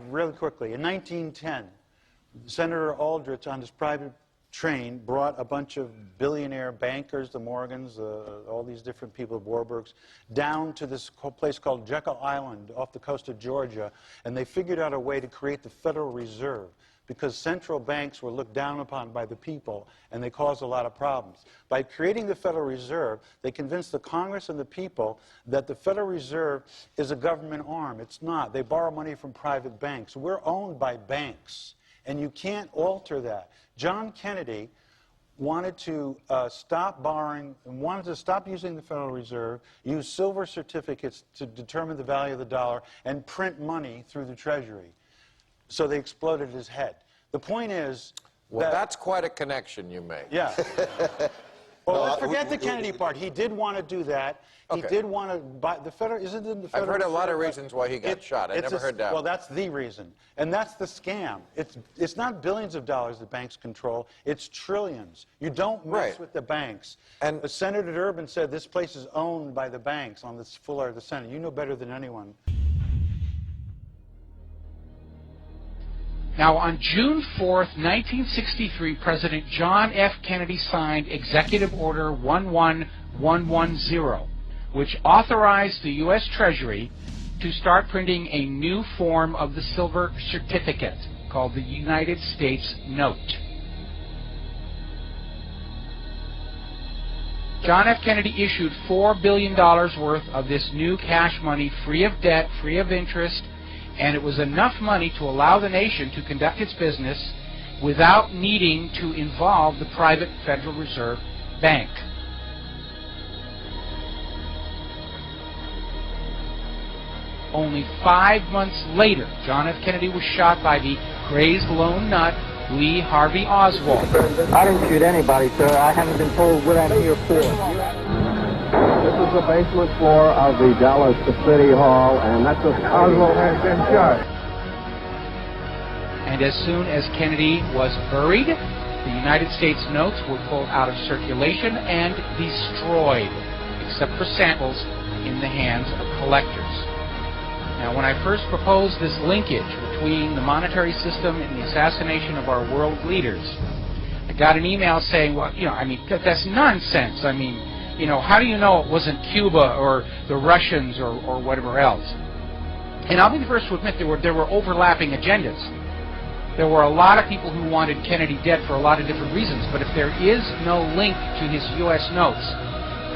Really quickly, in 1910, Senator Aldrich on his private train brought a bunch of billionaire bankers, the Morgans, all these different people, the Warburgs, down to this place called Jekyll Island off the coast of Georgia, and they figured out a way to create the Federal Reserve because central banks were looked down upon by the people and they caused a lot of problems. By creating the Federal Reserve, they convinced the Congress and the people that the Federal Reserve is a government arm. It's not. They borrow money from private banks. We're owned by banks, and you can't alter that. John Kennedy wanted to stop borrowing and wanted to stop using the Federal Reserve, use silver certificates to determine the value of the dollar, and print money through the Treasury. So they exploded his head. The point is... Well, that's quite a connection you make. Yeah. Well, let's forget the Kennedy part. He did want to do that. Okay. He did want to buy the Federal... Isn't it the Federal... I've heard a lot of reasons why he got shot. I never heard that. Well, that's the reason. And that's the scam. It's not billions of dollars that banks control. It's trillions. You don't mess with the banks. And Senator Durbin said this place is owned by the banks on this floor of the Senate. You know better than anyone. Now, on June 4th, 1963, President John F. Kennedy signed Executive Order 11110, which authorized the U.S. Treasury to start printing a new form of the silver certificate called the United States Note. John F. Kennedy issued $4 billion worth of this new cash money, free of debt, free of interest, and it was enough money to allow the nation to conduct its business without needing to involve the private Federal Reserve Bank. Only 5 months later, John F. Kennedy was shot by the crazed lone nut, Lee Harvey Oswald. I didn't shoot anybody, sir. I haven't been told what I'm here for. This is the basement floor of the Dallas City Hall, and that's where Oswald has been shot. And as soon as Kennedy was buried, the United States notes were pulled out of circulation and destroyed, except for samples in the hands of collectors. Now, when I first proposed this linkage between the monetary system and the assassination of our world leaders, I got an email saying, well, that's nonsense. How do you know it wasn't Cuba or the Russians or whatever else? And I'll be the first to admit there were overlapping agendas. There were a lot of people who wanted Kennedy dead for a lot of different reasons, but if there is no link to his U.S. notes,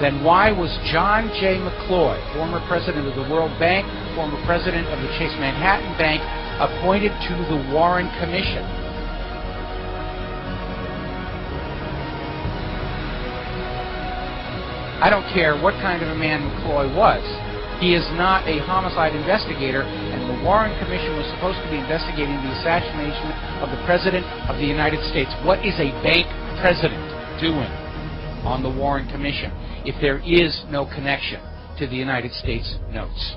then why was John J. McCloy, former president of the World Bank, former president of the Chase Manhattan Bank, appointed to the Warren Commission? I don't care what kind of a man McCloy was. He is not a homicide investigator, and the Warren Commission was supposed to be investigating the assassination of the President of the United States. What is a bank president doing on the Warren Commission if there is no connection to the United States notes?